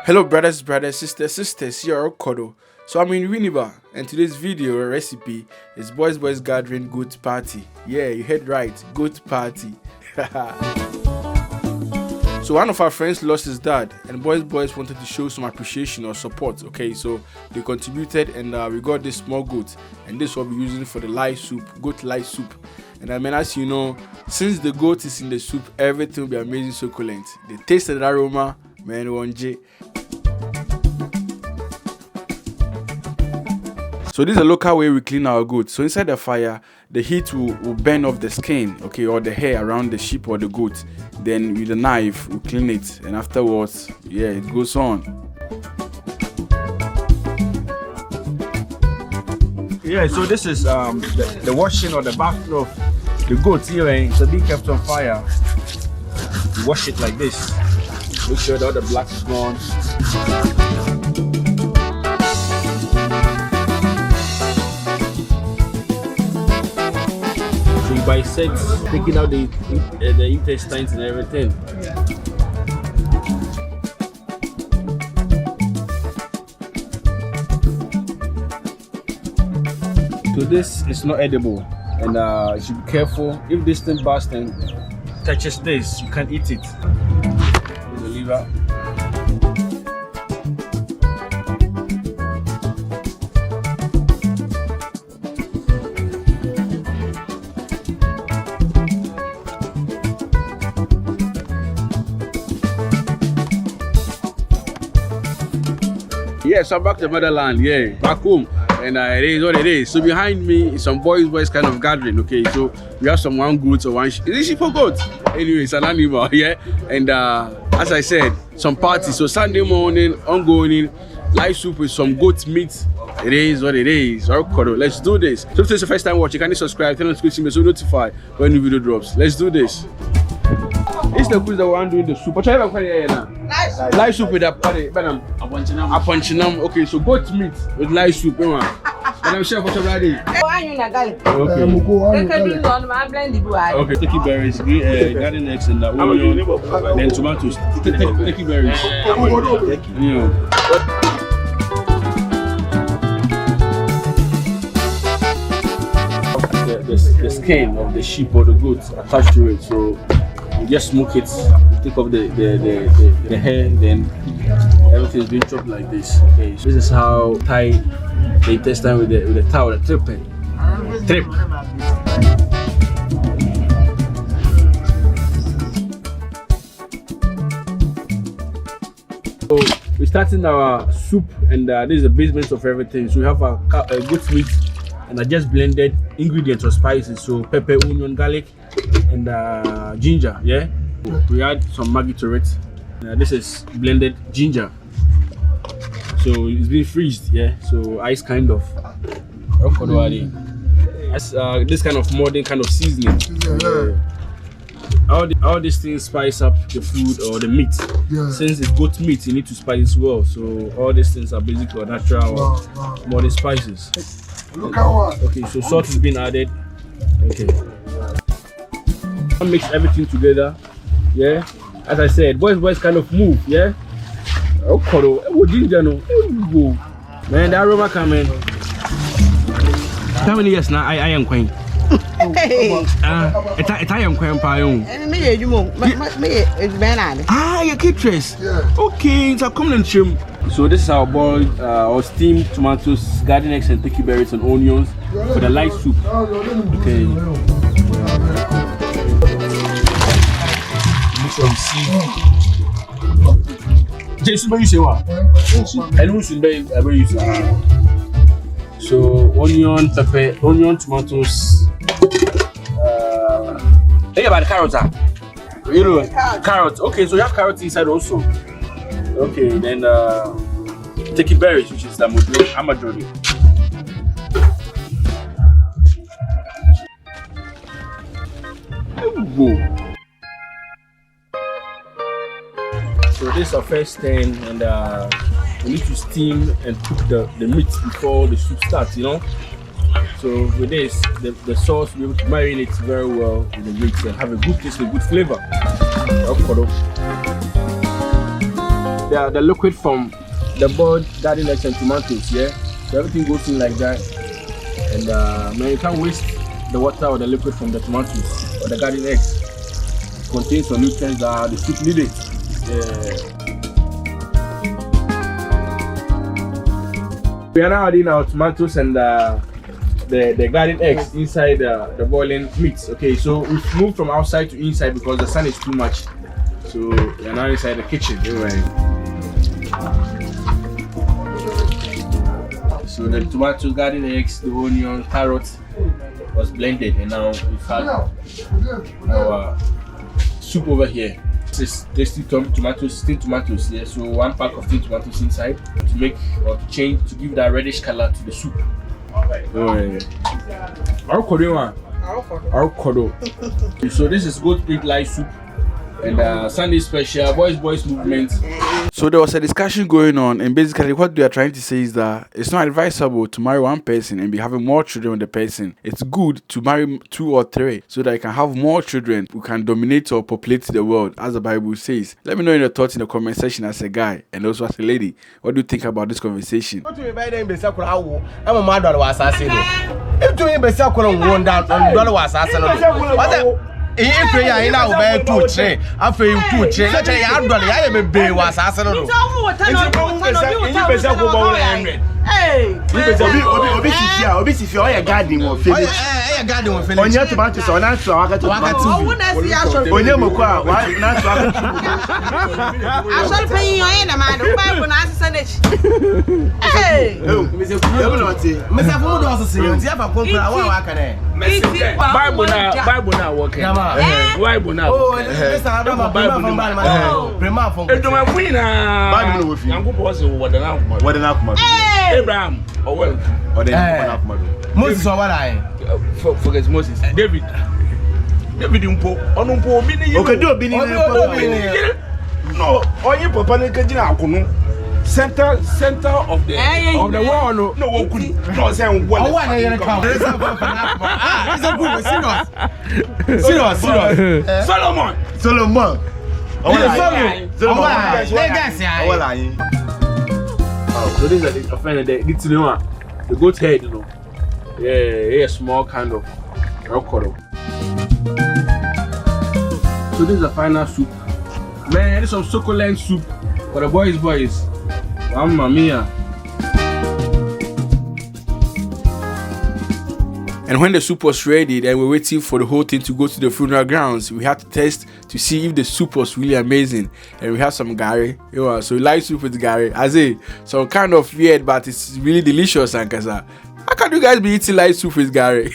Hello brothers, sisters, here Kodo. So I'm in Winneba, and today's video recipe is boys gathering goat party. Yeah, you heard right, goat party. So one of our friends lost his dad, and boys wanted to show some appreciation or support. Okay, so they contributed, and we got this small goat, and this will be using for the live soup, goat live soup. And I mean, as you know, since the goat is in the soup, everything will be amazing, succulent. The taste of the aroma, man, 1J. So this is a local way we clean our goat. So inside the fire, the heat will burn off the skin, okay, or the hair around the sheep or the goat. Then with a knife, we clean it, and afterwards, yeah, it goes on. Yeah, so this is the washing or the bathing of the goat here, and it's being kept on fire. You wash it like this. Make sure that all the black is gone. Bisect, taking out the intestines and everything. So this is not edible, and you should be careful. If this thing bursts and touches this, you can't eat it. Here's the liver. Yes, I'm back to motherland, yeah, back home, and it is what it is. So behind me is some boys kind of gathering, okay, so we have some one goat or one is it sheep or goat? Anyway, it's an animal, yeah, and as I said, some parties, so Sunday morning, ongoing, live soup with some goat meat. It is what it is. Let's do this. So if this is the first time watching, can you subscribe, turn on the notification bell so notify when new video drops. Let's do this. It's the quiz that we're doing the soup. What you have now? Live soup with that party. Aponchinam. Okay, so goat meat with live soup. And I'm chef what's ready. Okay. Okay, sticky berries, garden eggs, and onion, then tomatoes. Sticky berries. The skin of the sheep or the goat attached to it. So you just smoke it, take off the hair, then everything is being chopped like this. Okay, so this is how tie the intestine with the towel, the trip. So we're starting our soup, and this is the basement of everything. So we have a goat meat, and I just blended ingredients or spices, so pepper, onion, garlic, and ginger. Yeah, we add some Maggi to it. This is blended ginger, so it's been freezed. Yeah, so ice kind of. That's this kind of modern kind of seasoning. All these things spice up the food or the meat. Since it's goat meat, you need to spice it well. So all these things are basically natural modern spices. Okay, so salt is being added. Okay, mix everything together. Yeah, as I said, boys kind of move. Yeah. Ginger no. Man, the aroma coming. How many years now? I am queen. I am queen payong. You keep trace. Okay, it's a common trim. So this is our boiled or steamed tomatoes, garden eggs, and sticky berries and onions for the light soup. Okay. So onion, pepper, onion, tomatoes. Think about the carrots. You know, carrots. Okay, so you have carrots inside also. Okay, then sticky berries, which is the amadori. So this is our first thing, and we need to steam and cook the meat before the soup starts, you know. So with this, the sauce will be able to marinate very well with the meat and have a good taste, a good flavor. The the liquid from the boiled garden eggs and tomatoes. Yeah, so everything goes in like that, and man, you can't waste the water or the liquid from the tomatoes or the garden eggs. It contains some nutrients that the soup needed. Yeah. We are now adding our tomatoes and the garden eggs inside the boiling meat. Okay, so we've moved from outside to inside because the sun is too much. So we are now inside the kitchen. Anyway. So the tomatoes, garden eggs, the onion, carrots was blended, and now we've had our soup over here. This is tasty tomatoes, steamed tomatoes. Yeah, so 1 pack of steamed tomatoes inside to make or to change to give that reddish color to the soup. So this is goat meat light soup and Sunday special boys movement. So there was a discussion going on, and basically what they are trying to say is that it's not advisable to marry one person and be having more children with the person. It's good to marry 2 or 3 so that you can have more children who can dominate or populate the world, as the Bible says. Let me know your thoughts in the comment section as a guy and also as a lady. What do you think about this conversation? If you are in our 2 3, after you 2 3, let's say I'm going to be was as Abraham, Moses, or what I forget Moses, David Umpo, Onumpo, okay, do be no, or you papa center of the wall, no, couldn't say Solomon. So this is a friend the goat head, you know. Yeah, a small kind of rock. So this is the final soup. Man, this is some succulent soup for the boys. Mamma mia. And when the soup was ready and we were waiting for the whole thing to go to the funeral grounds, we had to test to see if the soup was really amazing. And we had some gari. So light soup with gari. I say, some kind of weird, but it's really delicious, Ankasa. How can you guys be eating light soup with gari?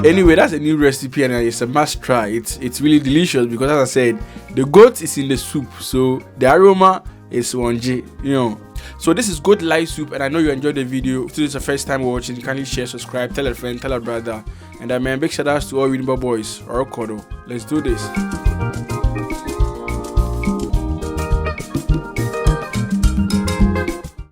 Anyway, that's a new recipe and it's a must try. It's really delicious because, as I said, the goat is in the soup. So the aroma is 1G, you know. So this is goat light soup, and I know you enjoyed the video. If this is the first time watching, kindly share, subscribe, tell a friend, tell a brother, and man, big shout outs to all Winneba boys. Let's do this.